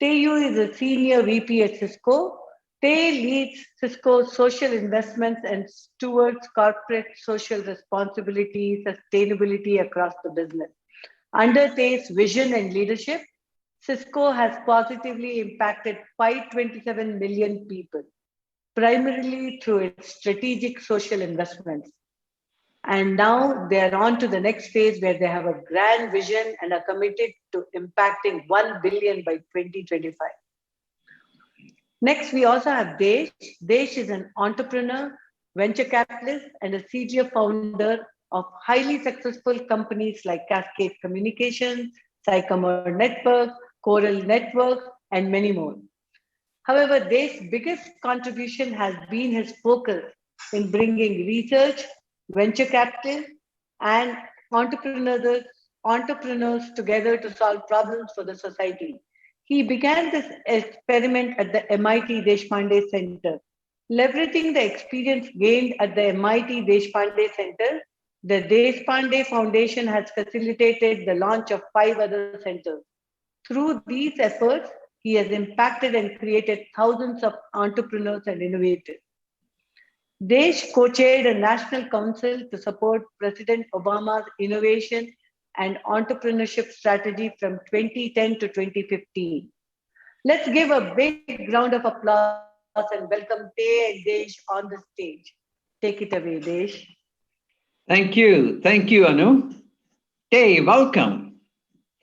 Taeyu is a senior VP at Cisco. Tay leads Cisco's social investments and stewards corporate social responsibility, sustainability across the business. Under Tay's vision and leadership, Cisco has positively impacted 527 million people, primarily through its strategic social investments. And now they are on to the next phase where they have a grand vision and are committed to impacting 1 billion by 2025. Next, we also have Desh. Desh is an entrepreneur, venture capitalist, and a senior founder of highly successful companies like Cascade Communications, Sycamore Network, Coral Network, and many more. However, Desh's biggest contribution has been his focus in bringing research, venture capital, and entrepreneurs, entrepreneurs together to solve problems for the society. He began this experiment at the MIT Deshpande Center. Leveraging the experience gained at the MIT Deshpande Center, the Deshpande Foundation has facilitated the launch of 5 other centers. Through these efforts, he has impacted and created thousands of entrepreneurs and innovators. Desh co-chaired a national council to support President Obama's innovation and entrepreneurship strategy from 2010 to 2015. Let's give a big round of applause and welcome Tay and Desh on the stage. Take it away, Desh. Thank you. Thank you, Anu. Hey, welcome.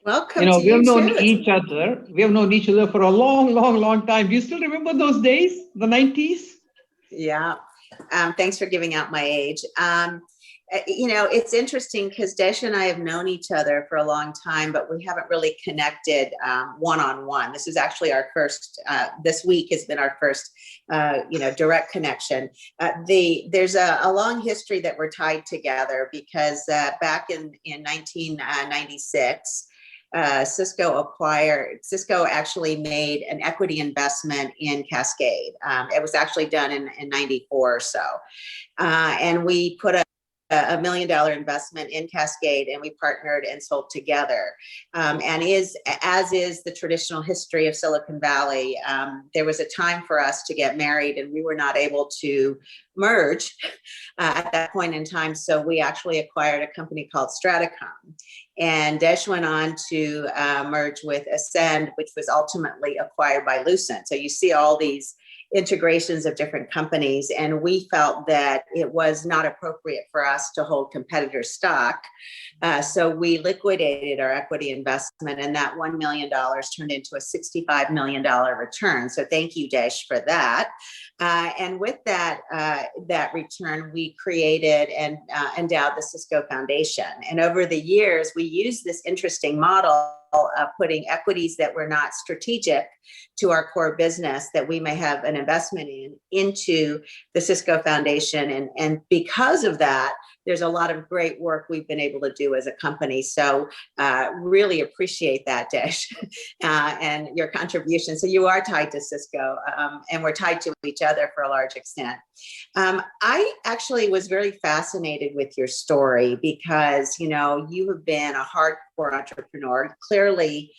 Welcome to We have you known too. each other. We have known each other for a long, long, long time. Do you still remember those days, the 90s? Yeah. Thanks for giving out my age. It's interesting because Desh and I have known each other for a long time, but we haven't really connected one-on-one. This is actually our first, this week has been our first, direct connection. There's a long history that we're tied together because back in 1996, Cisco actually made an equity investment in Cascade. It was actually done in 94 or so. And we put $1 million investment in Cascade, and we partnered and sold together. And as is the traditional history of Silicon Valley, there was a time for us to get married, and we were not able to merge at that point in time. So we actually acquired a company called TiEcon. And Desh went on to merge with Ascend, which was ultimately acquired by Lucent. So you see all these integrations of different companies, and we felt that it was not appropriate for us to hold competitor stock. So we liquidated our equity investment, and that $1 million turned into a $65 million return. So thank you, Desh, for that. And with that return, we created and endowed the Cisco Foundation. And over the years, we used this interesting model of putting equities that were not strategic to our core business that we may have an investment into the Cisco Foundation. And because of that, there's a lot of great work we've been able to do as a company. So really appreciate that, Desh, and your contribution. So you are tied to Cisco, and we're tied to each other for a large extent. I actually was very fascinated with your story because, you have been a hardcore entrepreneur, clearly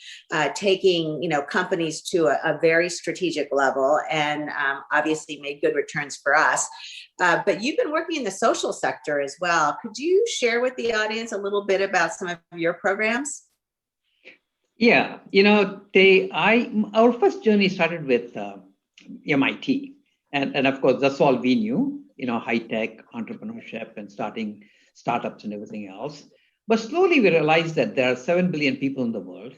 taking, companies to a very strategic level, and obviously made good returns for us. But you've been working in the social sector as well. Could you share with the audience a little bit about some of your programs? Yeah, our first journey started with MIT. And of course, that's all we knew, high tech, entrepreneurship, and starting startups and everything else. But slowly we realized that there are 7 billion people in the world,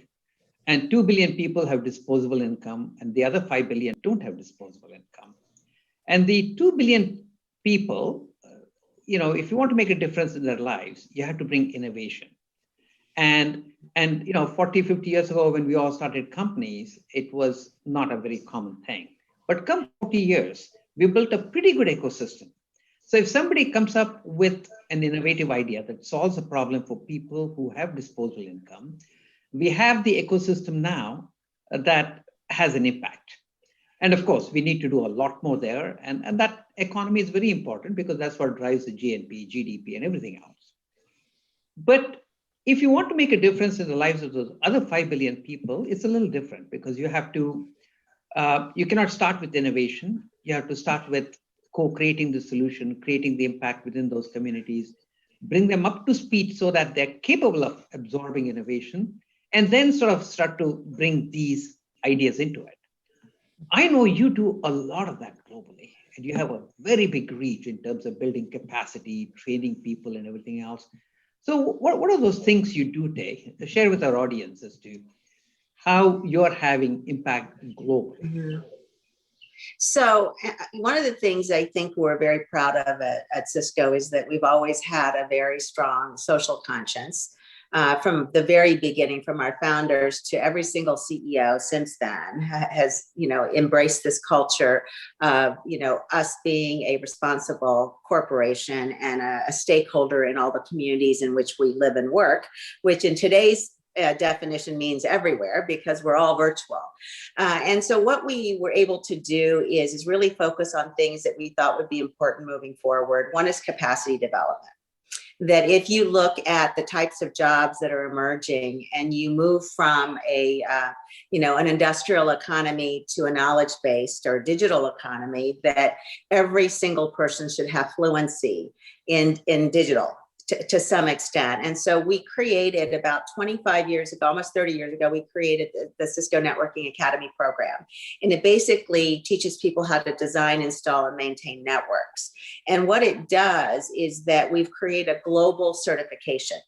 and 2 billion people have disposable income, and the other 5 billion don't have disposable income. And the 2 billion people, if you want to make a difference in their lives, you have to bring innovation. And 40, 50 years ago, when we all started companies, it was not a very common thing. But come 40 years, we built a pretty good ecosystem. So if somebody comes up with an innovative idea that solves a problem for people who have disposable income, we have the ecosystem now that has an impact. And of course, we need to do a lot more there. And that economy is very important because that's what drives the GNP, GDP, and everything else. But if you want to make a difference in the lives of those other 5 billion people, it's a little different because you have to, you cannot start with innovation. You have to start with co-creating the solution, creating the impact within those communities, bring them up to speed so that they're capable of absorbing innovation, and then sort of start to bring these ideas into it. I know you do a lot of that globally, and you have a very big reach in terms of building capacity, training people, and everything else. So what are those things you do, Tay? Share with our audience as to how you're having impact globally. Mhm. So one of the things I think we're very proud of at Cisco is that we've always had a very strong social conscience. From the very beginning, from our founders to every single CEO since then has, embraced this culture of, us being a responsible corporation and a stakeholder in all the communities in which we live and work, which in today's definition means everywhere because we're all virtual. And so what we were able to do is really focus on things that we thought would be important moving forward. One is capacity development. That if you look at the types of jobs that are emerging and you move from an industrial economy to a knowledge-based or digital economy, that every single person should have fluency in digital to some extent. And so we created about 25 years ago, almost 30 years ago, we created the Cisco Networking Academy program. And it basically teaches people how to design, install, and maintain networks. And what it does is that we've created a global certification.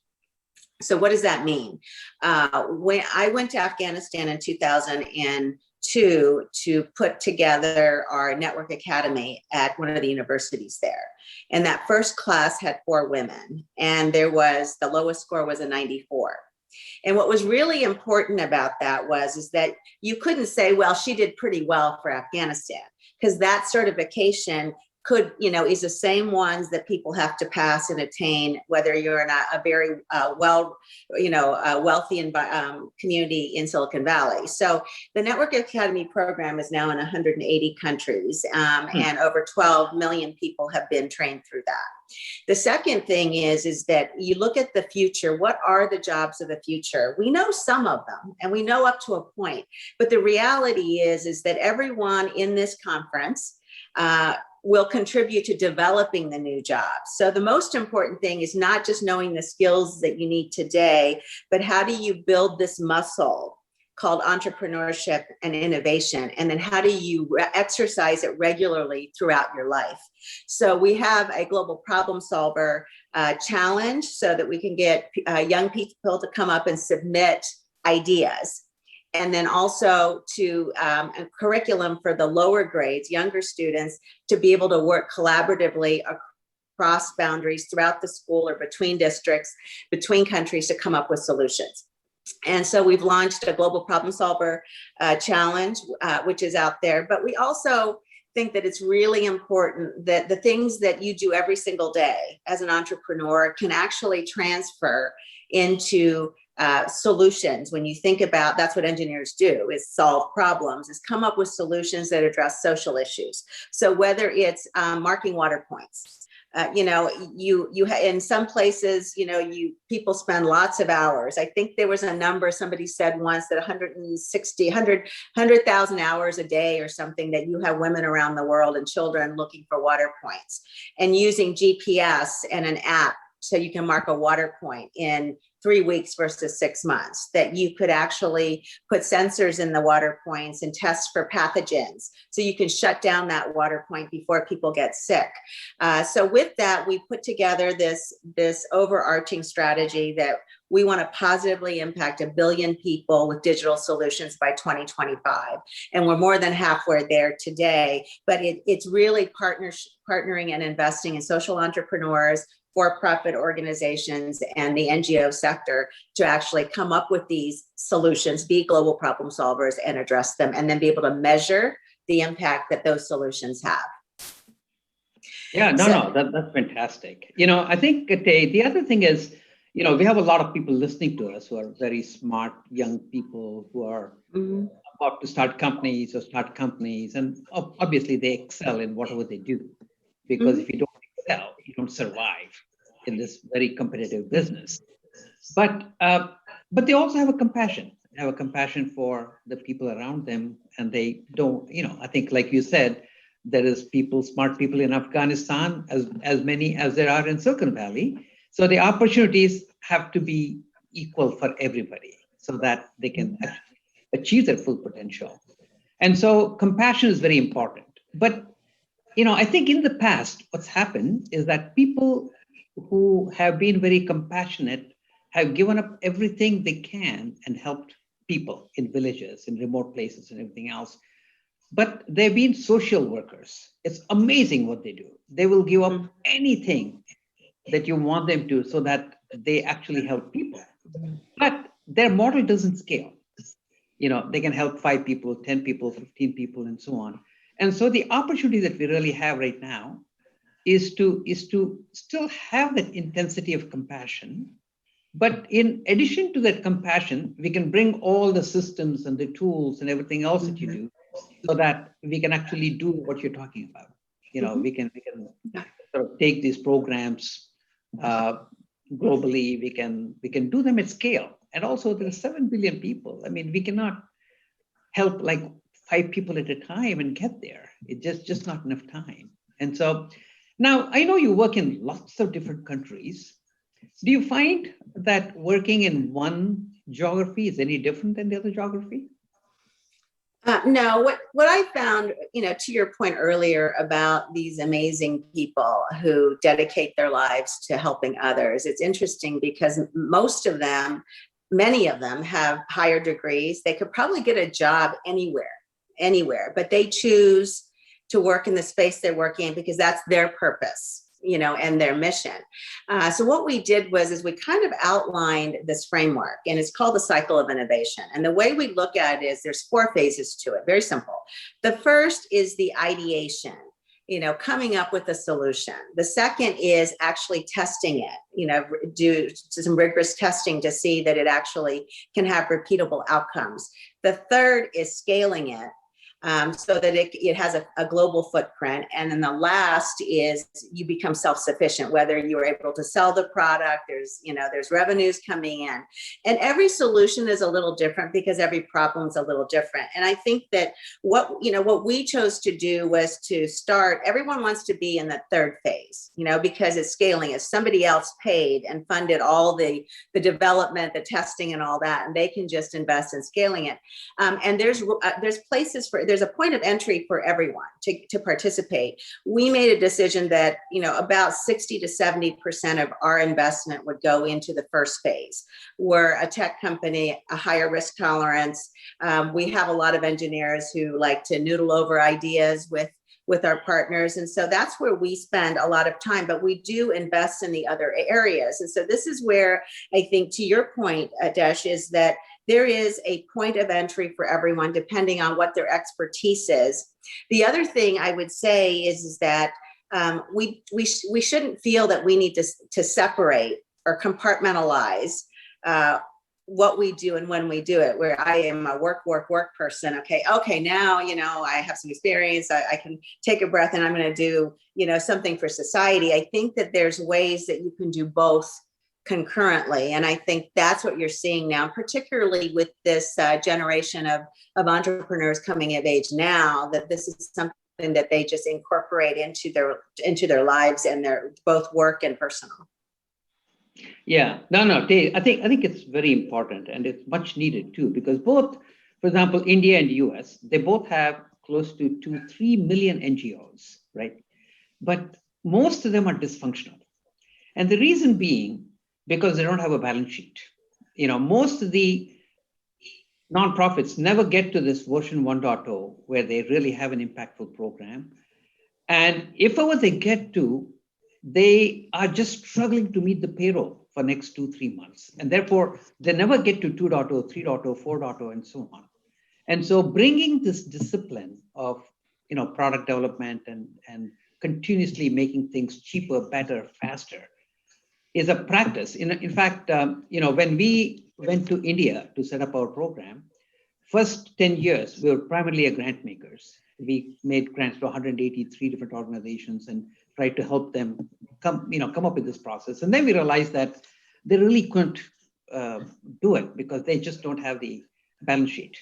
So what does that mean? When I went to Afghanistan in 2002 to put together our network academy at one of the universities there. And that first class had 4 women, and the lowest score was a 94. And what was really important about that is that you couldn't say, well, she did pretty well for Afghanistan, because that certification is the same ones that people have to pass and attain, whether you're in a very wealthy community in Silicon Valley. So the Network Academy program is now in 180 countries, and over 12 million people have been trained through that. The second thing is that you look at the future. What are the jobs of the future? We know some of them, and we know up to a point. But the reality is that everyone in this conference will contribute to developing the new jobs. So the most important thing is not just knowing the skills that you need today, but how do you build this muscle called entrepreneurship and innovation? And then how do you exercise it regularly throughout your life? So we have a global problem solver challenge so that we can get young people to come up and submit ideas. And then also to a curriculum for the lower grades, younger students, to be able to work collaboratively across boundaries throughout the school or between districts, between countries, to come up with solutions. And so we've launched a global problem solver challenge, which is out there. But we also think that it's really important that the things that you do every single day as an entrepreneur can actually transfer into solutions. When you think about, that's what engineers do, is solve problems, is come up with solutions that address social issues. So whether it's marking water points, in some places, people spend lots of hours. I think there was a number, somebody said once that 100,000 hours a day or something, that you have women around the world and children looking for water points, and using GPS and an app so you can mark a water point in 3 weeks versus 6 months, that you could actually put sensors in the water points and test for pathogens so you can shut down that water point before people get sick. So with that, we put together this overarching strategy that we want to positively impact 1 billion people with digital solutions by 2025. And we're more than halfway there today, but it's really partnering and investing in social entrepreneurs, for-profit organizations, and the NGO sector to actually come up with these solutions, be global problem solvers, and address them, and then be able to measure the impact that those solutions have. Yeah, that's fantastic. I think the other thing is, we have a lot of people listening to us who are very smart young people who are about to start companies, and obviously they excel in whatever they do, because if you don't excel, you don't survive in this very competitive business. But they also have a compassion. They have a compassion for the people around them, and they don't. I think, like you said, there is smart people in Afghanistan, as many as there are in Silicon Valley. So the opportunities have to be equal for everybody, so that they can achieve their full potential. And so compassion is very important. But I think in the past, what's happened is that people who have been very compassionate have given up everything they can and helped people in villages, in remote places, and everything else. But they've been social workers. It's amazing what they do. They will give up anything that you want them to so that they actually help people. But their model doesn't scale. They can help 5 people, 10 people, 15 people, and so on. And so the opportunity that we really have right now is to still have that intensity of compassion. But in addition to that compassion, we can bring all the systems and the tools and everything else that you do, so that we can actually do what you're talking about. We can sort of take these programs globally. We can do them at scale. And also, there are 7 billion people. I mean, we cannot help like 5 people at a time and get there. It's just not enough time. And so now I know you work in lots of different countries. Do you find that working in one geography is any different than the other geography? No, what I found, to your point earlier about these amazing people who dedicate their lives to helping others, it's interesting because many of them have higher degrees. They could probably get a job anywhere, but they choose to work in the space they're working in because that's their purpose, and their mission. So what we did is we kind of outlined this framework, and it's called the cycle of innovation. And the way we look at it is there's 4 phases to it, very simple. The first is the ideation, coming up with a solution. The second is actually testing it, do some rigorous testing to see that it actually can have repeatable outcomes. The third is scaling it. So that it has a global footprint. And then the last is you become self-sufficient, whether you're able to sell the product, there's revenues coming in. And every solution is a little different because every problem is a little different. And I think that what we chose to do was to start, everyone wants to be in the third phase, because it's scaling. If somebody else paid and funded all the development, the testing and all that, and they can just invest in scaling it. And there's places there's a point of entry for everyone to participate. We made a decision that, about 60 to 70% of our investment would go into the first phase. We're a tech company, a higher risk tolerance. We have a lot of engineers who like to noodle over ideas with our partners. And so that's where we spend a lot of time, but we do invest in the other areas. And so this is where I think, to your point, Desh, is that there is a point of entry for everyone, depending on what their expertise is. The other thing I would say is that we shouldn't feel that we need to separate or compartmentalize what we do and when we do it, where I am a work person. Okay, now, I have some experience, I can take a breath and I'm going to do, something for society. I think that there's ways that you can do both concurrently. And I think that's what you're seeing now, particularly with this generation of entrepreneurs coming of age now, that this is something that they just incorporate into their lives and their both work and personal. Yeah, no, I think it's very important, and it's much needed too, because both, for example, India and US, they both have close to 2-3 million NGOs, right? But most of them are dysfunctional. And the reason being, because they don't have a balance sheet. Most of the nonprofits never get to this version 1.0 where they really have an impactful program. And if ever they get to, they are just struggling to meet the payroll for next 2-3 months. And therefore, they never get to 2.0, 3.0, 4.0, and so on. And so bringing this discipline of product development and continuously making things cheaper, better, faster is a practice. In fact, when we went to India to set up our program, first 10 years, we were primarily grant makers. We made grants to 183 different organizations and tried to help them come up with this process. And then we realized that they really couldn't do it because they just don't have the balance sheet.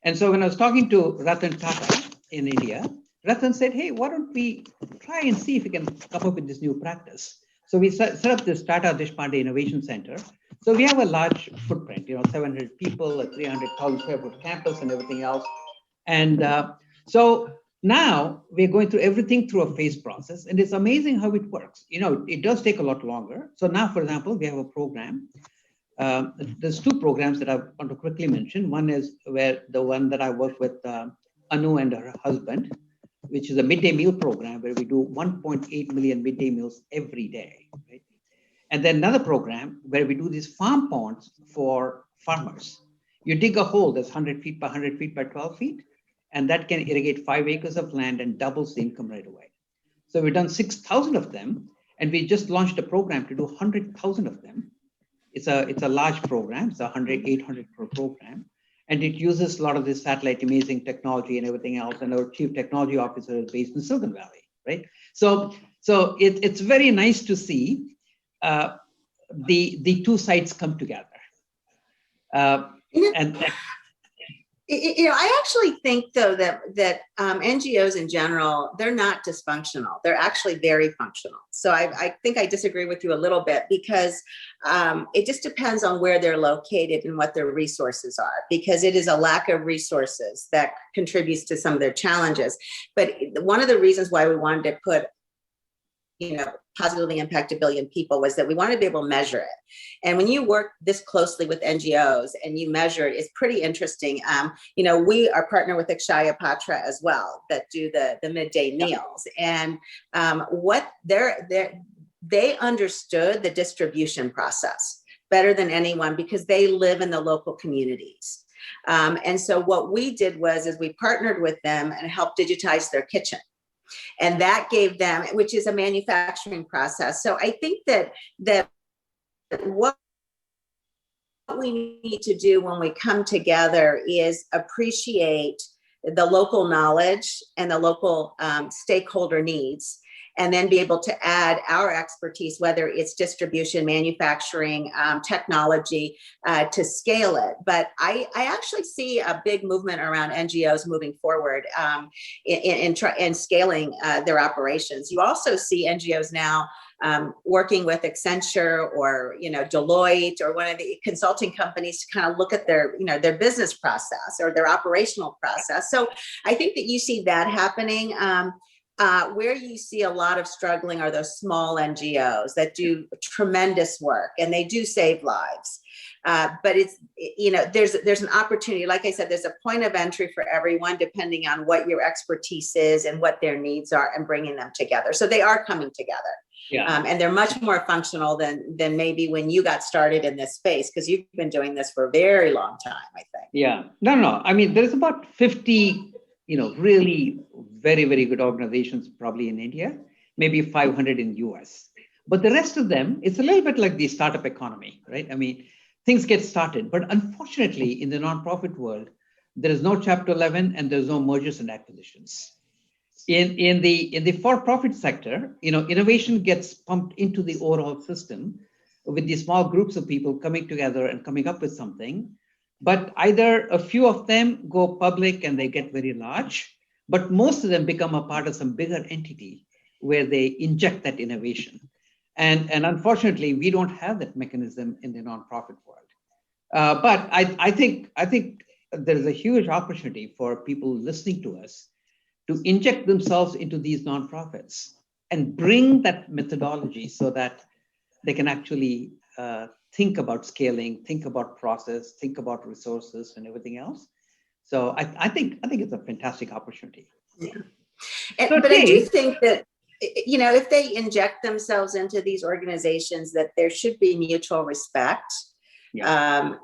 And so when I was talking to Ratan Tata in India, Ratan said, hey, why don't we try and see if we can come up with this new practice? So we set up this Tata Deshpande Innovation Center. So we have a large footprint, 700 people, a 300,000 square foot campus and everything else. And so now we're going through everything through a phase process, and it's amazing how it works. It does take a lot longer. So now, for example, we have a program. There's two programs that I want to quickly mention. One is the one that I work with Anu and her husband, which is a midday meal program where we do 1.8 million midday meals every day. Right? And then another program where we do these farm ponds for farmers. You dig a hole that's 100 feet by 100 feet by 12 feet, and that can irrigate 5 acres of land and doubles the income right away. So we've done 6,000 of them, and we just launched a program to do 100,000 of them. It's a large program. It's a 800 crore program. And it uses a lot of this satellite imaging technology and everything else. And our chief technology officer is based in Silicon Valley, right? So it's very nice to see the two sides come together. I actually think, though, that NGOs in general, they're not dysfunctional. They're actually very functional. So I think I disagree with you a little bit because it just depends on where they're located and what their resources are, because it is a lack of resources that contributes to some of their challenges. But one of the reasons why we wanted to put positively impact 1 billion people was that we wanted to be able to measure it. And when you work this closely with NGOs and you measure it, it's pretty interesting. We are partnered with Akshaya Patra as well that do the midday meals. And what they understood the distribution process better than anyone because they live in the local communities. And so what we did was we partnered with them and helped digitize their kitchen. And that gave them, which is a manufacturing process. So I think that what we need to do when we come together is appreciate the local knowledge and the local stakeholder needs, and then be able to add our expertise, whether it's distribution, manufacturing, technology, to scale it. But I actually see a big movement around NGOs moving forward in scaling their operations. You also see NGOs now working with Accenture or Deloitte or one of the consulting companies to kind of look at their business process or their operational process. So I think that you see that happening. Where you see a lot of struggling are those small NGOs that do tremendous work and they do save lives. But it's, there's an opportunity. Like I said, there's a point of entry for everyone, depending on what your expertise is and what their needs are, and bringing them together. So they are coming together. Yeah. And they're much more functional than maybe when you got started in this space, because you've been doing this for a very long time, I think. Yeah. No. I mean, there's about 50, really very, very good organizations probably in India, maybe 500 in US. But the rest of them, it's a little bit like the startup economy, right? I mean, things get started, but unfortunately in the nonprofit world, there is no Chapter 11 and there's no mergers and acquisitions. In the for-profit sector, innovation gets pumped into the overall system with these small groups of people coming together and coming up with something. But either a few of them go public and they get very large, but most of them become a part of some bigger entity where they inject that innovation. And unfortunately, we don't have that mechanism in the nonprofit world. But I think there's a huge opportunity for people listening to us to inject themselves into these nonprofits and bring that methodology so that they can actually think about scaling, think about process, think about resources and everything else. So I think it's a fantastic opportunity. Yeah. But I do think that, if they inject themselves into these organizations, that there should be mutual respect. Yeah.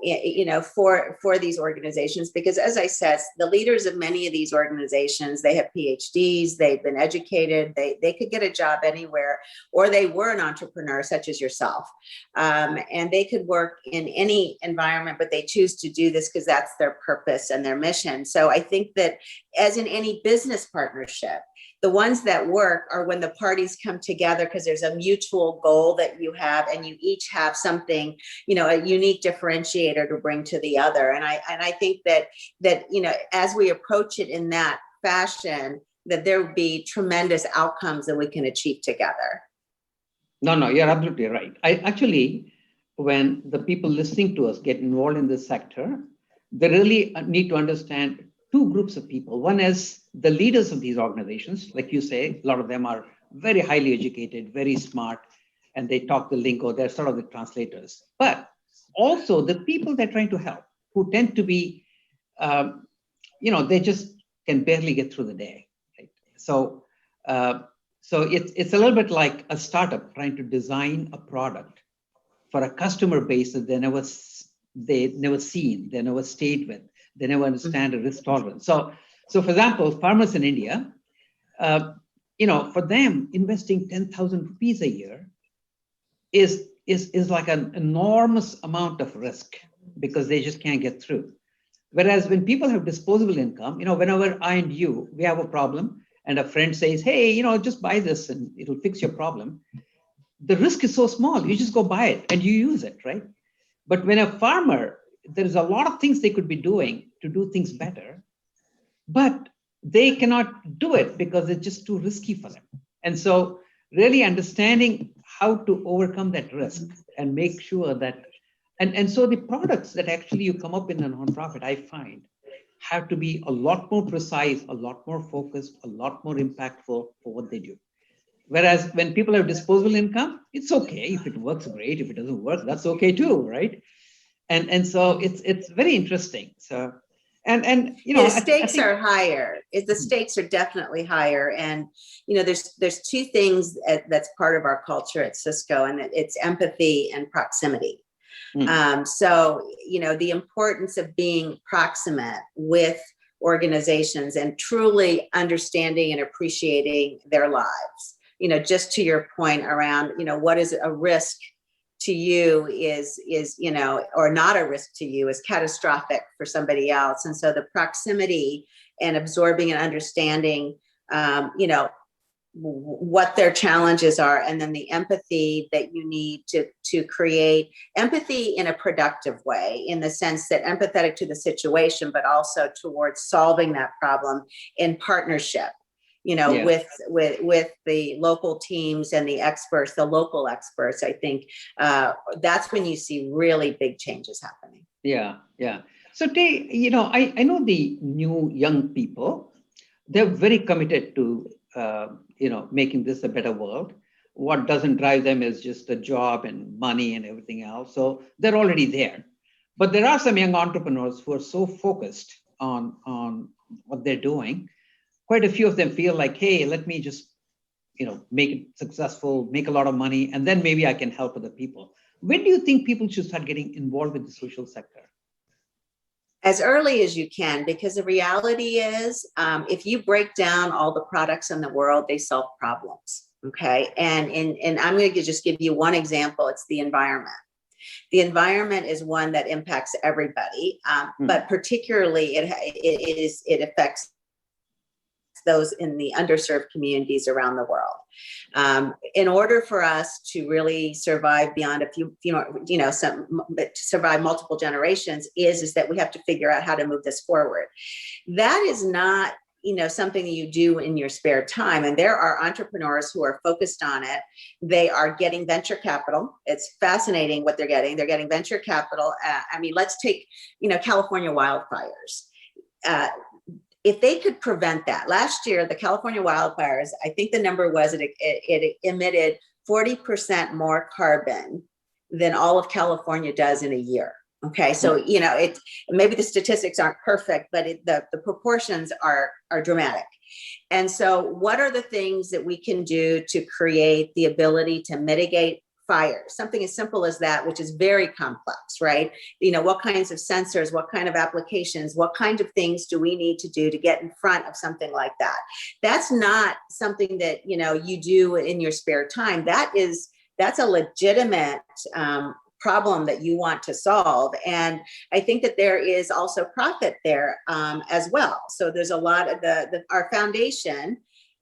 For these organizations, because as I said, the leaders of many of these organizations, they have PhDs, they've been educated, they could get a job anywhere, or they were an entrepreneur such as yourself. And they could work in any environment, but they choose to do this because that's their purpose and their mission. So I think that as in any business partnership, The ones that work are when the parties come together because there's a mutual goal that you have, and you each have something, a unique differentiator to bring to the other. And I think that as we approach it in that fashion, that there will be tremendous outcomes that we can achieve together. No, you're absolutely right. I actually, when the people listening to us get involved in this sector, they really need to understand two groups of people. One is the leaders of these organizations. Like you say, a lot of them are very highly educated, very smart, and they talk the lingo. They're sort of the translators. But also the people they're trying to help, who tend to be, they just can barely get through the day. Right? So it's a little bit like a startup trying to design a product for a customer base that they never seen, they never stayed with, they never understand a risk tolerance. So for example, farmers in India, for them, investing 10,000 rupees a year is like an enormous amount of risk because they just can't get through. Whereas when people have disposable income, whenever I and you, we have a problem and a friend says, hey, just buy this and it'll fix your problem. The risk is so small, you just go buy it and you use it, right? But when a farmer, there's a lot of things they could be doing to do things better, but they cannot do it because it's just too risky for them. And so really understanding how to overcome that risk and make sure that, and so the products that actually you come up in a nonprofit, I find, have to be a lot more precise, a lot more focused, a lot more impactful for what they do. Whereas when people have disposable income, it's okay. If it works, great. If it doesn't work, that's okay too, right? And so it's very interesting. So the stakes are higher. The stakes are definitely higher. And there's two things that's part of our culture at Cisco, and it's empathy and proximity. So the importance of being proximate with organizations and truly understanding and appreciating their lives. Just to your point around, what is a risk to you is or not a risk to you is catastrophic for somebody else. And so the proximity and absorbing and understanding, what their challenges are, and then the empathy that you need to create empathy in a productive way, in the sense that empathetic to the situation, but also towards solving that problem in partnership. With the local teams and the experts, the local experts. I think that's when you see really big changes happening. Yeah. So I know the new young people, they're very committed to, making this a better world. What doesn't drive them is just a job and money and everything else. So they're already there. But there are some young entrepreneurs who are so focused on what they're doing. Quite a few of them feel like, hey, let me just, make it successful, make a lot of money, and then maybe I can help other people. When do you think people should start getting involved with the social sector? As early as you can, because the reality is, if you break down all the products in the world, they solve problems. Okay. And I'm going to just give you one example. It's the environment. The environment is one that impacts everybody, but particularly it affects those in the underserved communities around the world. In order for us to really survive beyond survive multiple generations is that we have to figure out how to move this forward. That is not, something that you do in your spare time. And there are entrepreneurs who are focused on it. They are getting venture capital. It's fascinating what they're getting. They're getting venture capital. Let's take, California wildfires. If they could prevent that, last year, the California wildfires, I think the number was it emitted 40% more carbon than all of California does in a year. Okay, so maybe the statistics aren't perfect, but the proportions are dramatic. And so, what are the things that we can do to create the ability to mitigate fires? Something as simple as that, which is very complex, right? What kinds of sensors, what kind of applications, what kind of things do we need to do to get in front of something like that? That's not something that, you do in your spare time. That's a legitimate problem that you want to solve. And I think that there is also profit there as well. So there's a lot of our foundation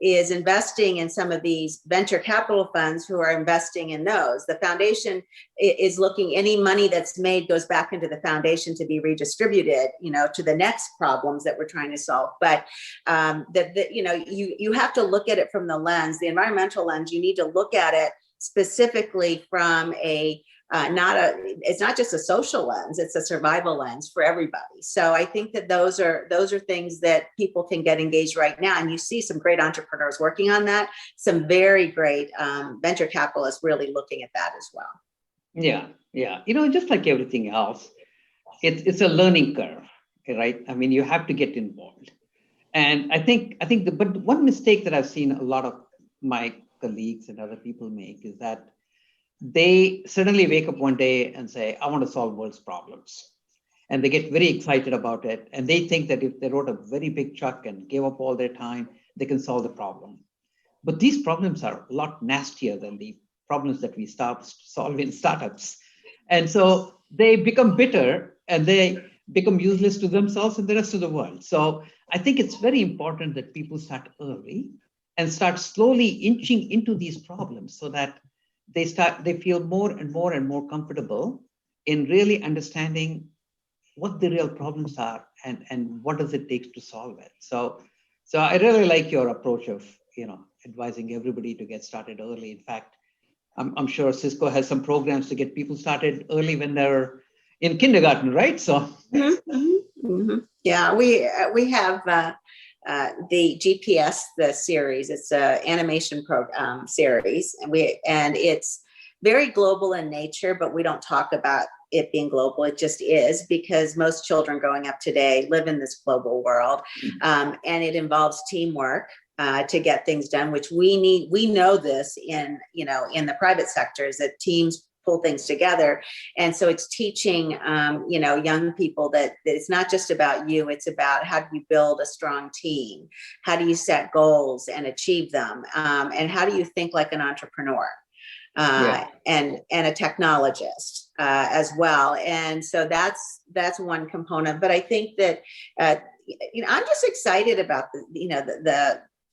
is investing in some of these venture capital funds who are investing in those. The foundation is looking, any money that's made goes back into the foundation to be redistributed, to the next problems that we're trying to solve. But you have to look at it from the lens, the environmental lens. You need to look at it specifically from it's not just a social lens, it's a survival lens for everybody. So I think that those are things that people can get engaged right now. And you see some great entrepreneurs working on that, some very great venture capitalists really looking at that as well. Yeah. Just like everything else, it's a learning curve, right? I mean, you have to get involved. And I think but one mistake that I've seen a lot of my colleagues and other people make is that they suddenly wake up one day and say, I want to solve world's problems. And they get very excited about it. And they think that if they wrote a very big check and gave up all their time, they can solve the problem. But these problems are a lot nastier than the problems that we solve in startups. And so they become bitter and they become useless to themselves and the rest of the world. So I think it's very important that people start early and start slowly inching into these problems so that they feel more and more comfortable in really understanding what the real problems are and what does it take to solve it. So I really like your approach of, advising everybody to get started early. In fact, I'm sure Cisco has some programs to get people started early when they're in kindergarten, right? So yeah, we have the GPS, the series. It's a animation program series, and it's very global in nature, but we don't talk about it being global. It just is, because most children growing up today live in this global world, and it involves teamwork to get things done, which we need. We know this in the private sectors, that teams pull things together. And so it's teaching, young people that it's not just about you, it's about how do you build a strong team? How do you set goals and achieve them? And how do you think like an entrepreneur and a technologist as well? And so that's one component. But I think that, I'm just excited about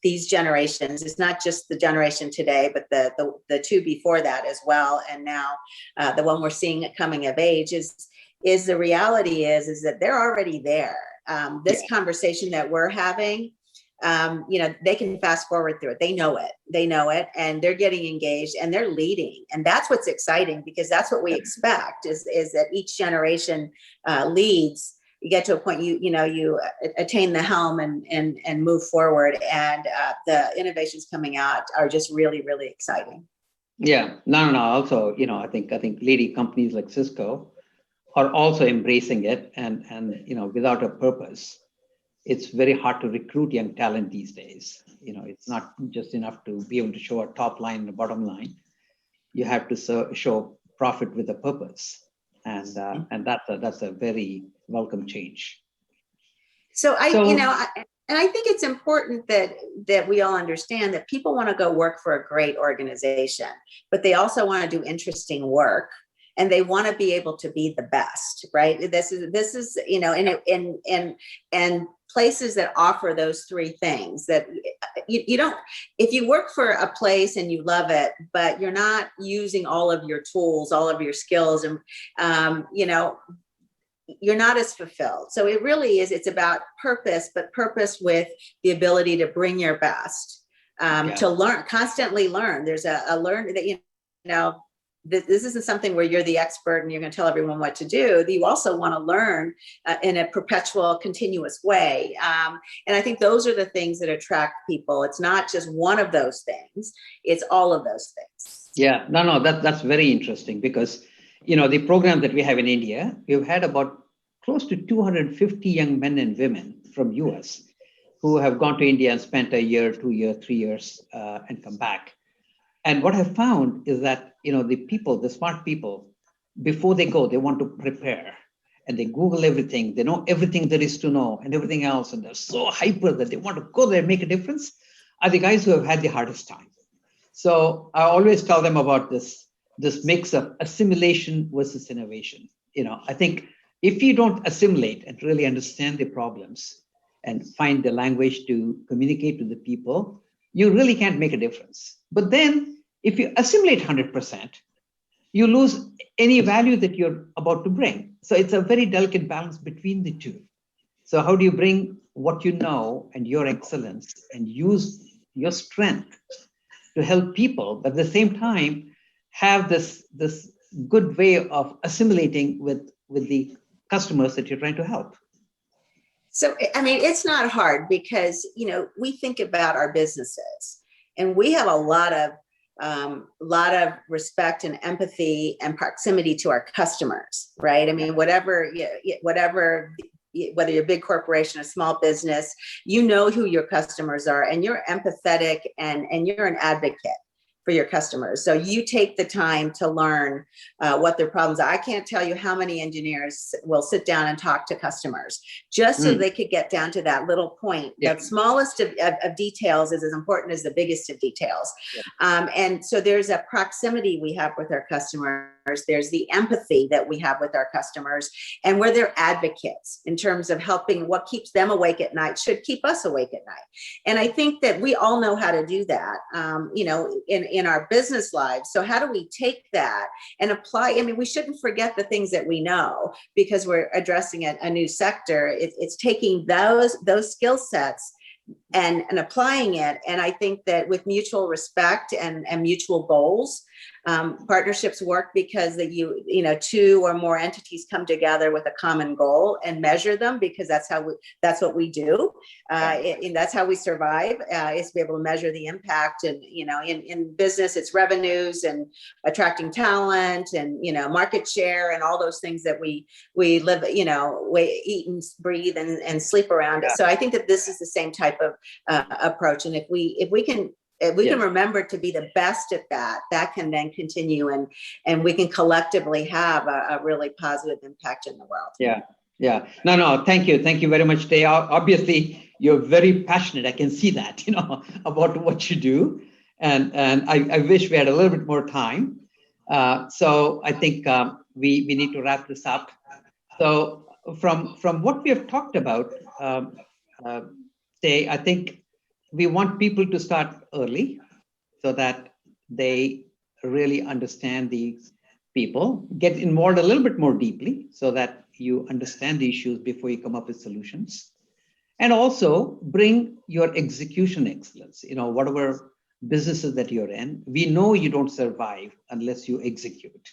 these generations. It's not just the generation today, but the two before that as well. And now the one we're seeing coming of age is the reality is that they're already there. This conversation that we're having, they can fast forward through it. They know it, and they're getting engaged and they're leading. And that's what's exciting, because that's what we expect is that each generation leads. You get to a point, you attain the helm and move forward, and the innovations coming out are just really, really exciting. Yeah, no. Also, I think leading companies like Cisco are also embracing it, and without a purpose, it's very hard to recruit young talent these days. It's not just enough to be able to show a top line and a bottom line. You have to show profit with a purpose, and that's a very welcome change. So I think it's important that we all understand that people want to go work for a great organization, but they also want to do interesting work, and they want to be able to be the best, right? This is and places that offer those three things, that you don't, if you work for a place and you love it, but you're not using all of your tools, all of your skills, and you're not as fulfilled. So it really is, it's about purpose, but purpose with the ability to bring your best, to learn, constantly learn. There's a learn that, this isn't something where you're the expert and you're going to tell everyone what to do. You also want to learn in a perpetual, continuous way. And I think those are the things that attract people. It's not just one of those things, it's all of those things. Yeah, no, that's very interesting, because the program that we have in India, we've had about close to 250 young men and women from US who have gone to India and spent a year, 2 years, 3 years, and come back. And what I've found is that, the smart people, before they go, they want to prepare, and they Google everything. They know everything there is to know and everything else. And they're so hyper that they want to go there and make a difference, are the guys who have had the hardest time. So I always tell them about this mix of assimilation versus innovation. I think if you don't assimilate and really understand the problems and find the language to communicate to the people, you really can't make a difference. But then if you assimilate 100%, you lose any value that you're about to bring. So it's a very delicate balance between the two. So how do you bring what you know and your excellence and use your strength to help people, but at the same time have this good way of assimilating with the customers that you're trying to help? So, I mean, it's not hard because, we think about our businesses and we have a lot of respect and empathy and proximity to our customers, right? I mean, whether you're a big corporation or small business, you know who your customers are and you're empathetic and you're an advocate for your customers. So you take the time to learn what their problems are. I can't tell you how many engineers will sit down and talk to customers just so they could get down to that little point. Yeah. The smallest of details is as important as the biggest of details. Yeah. And so there's a proximity we have with our customers. There's the empathy that we have with our customers, and we're their advocates in terms of helping. What keeps them awake at night should keep us awake at night. And I think that we all know how to do that, in our business lives. So how do we take that and apply? I mean, we shouldn't forget the things that we know because we're addressing a new sector. It's taking those skill sets and applying it. And I think that with mutual respect and mutual goals, partnerships work because two or more entities come together with a common goal and measure them, because that's what we do. And that's how we survive, is to be able to measure the impact. And, in business, it's revenues and attracting talent and, market share and all those things that we live, we eat and breathe and sleep around it. So I think that this is the same type of approach. And if we can remember to be the best at that can then continue and we can collectively have a really positive impact in the world. Yeah. No. Thank you very much, Tay. Obviously, you're very passionate. I can see that, about what you do. And I wish we had a little bit more time. So I think we need to wrap this up. So from what we have talked about, Tay, I think we want people to start early so that they really understand these people, get involved a little bit more deeply so that you understand the issues before you come up with solutions. And also bring your execution excellence, whatever businesses that you're in. We know you don't survive unless you execute.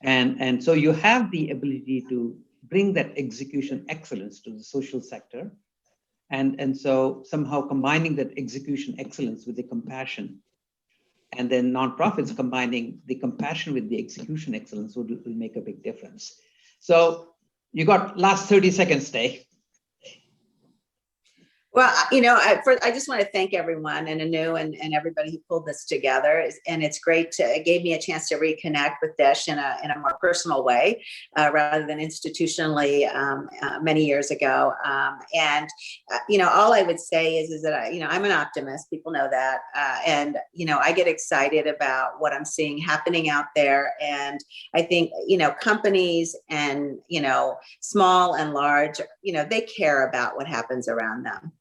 And so you have the ability to bring that execution excellence to the social sector. And so somehow combining that execution excellence with the compassion, and then nonprofits combining the compassion with the execution excellence will make a big difference. So you got last 30 seconds, Tay. Well, I just want to thank everyone and Anu and everybody who pulled this together. And it's great it gave me a chance to reconnect with Dish in a more personal way, rather than institutionally many years ago. All I would say is that I'm an optimist. People know that, and I get excited about what I'm seeing happening out there. And I think companies and small and large, they care about what happens around them.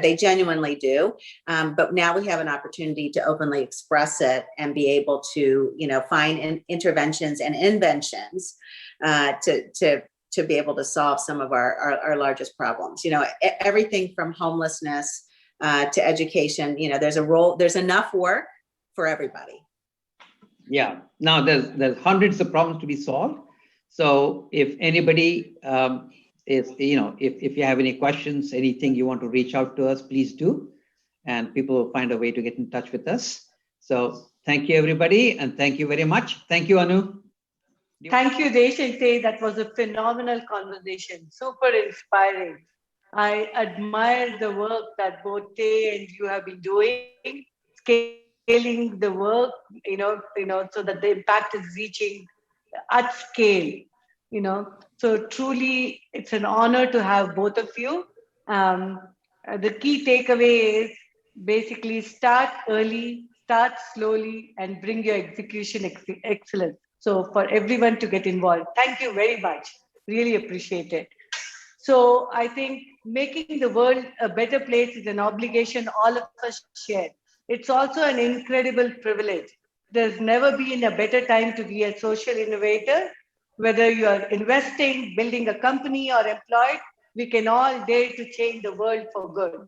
They genuinely do. But now we have an opportunity to openly express it and be able to, find interventions and inventions to be able to solve some of our largest problems. Everything from homelessness to education. There's enough work for everybody. Yeah. Now there's hundreds of problems to be solved. So if anybody if you have any questions, anything you want to reach out to us, please do. And people will find a way to get in touch with us. So thank you, everybody. And thank you very much. Thank you, Anu. Thank you, Desh and Tay. That was a phenomenal conversation. Super inspiring. I admire the work that both Tay and you have been doing, scaling the work, so that the impact is reaching at scale. So truly it's an honor to have both of you. The key takeaway is basically start early, start slowly, and bring your execution excellence. So for everyone to get involved, thank you very much. Really appreciate it. So I think making the world a better place is an obligation all of us share. It's also an incredible privilege. There's never been a better time to be a social innovator. Whether you are investing, building a company, or employed, we can all dare to change the world for good.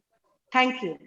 Thank you.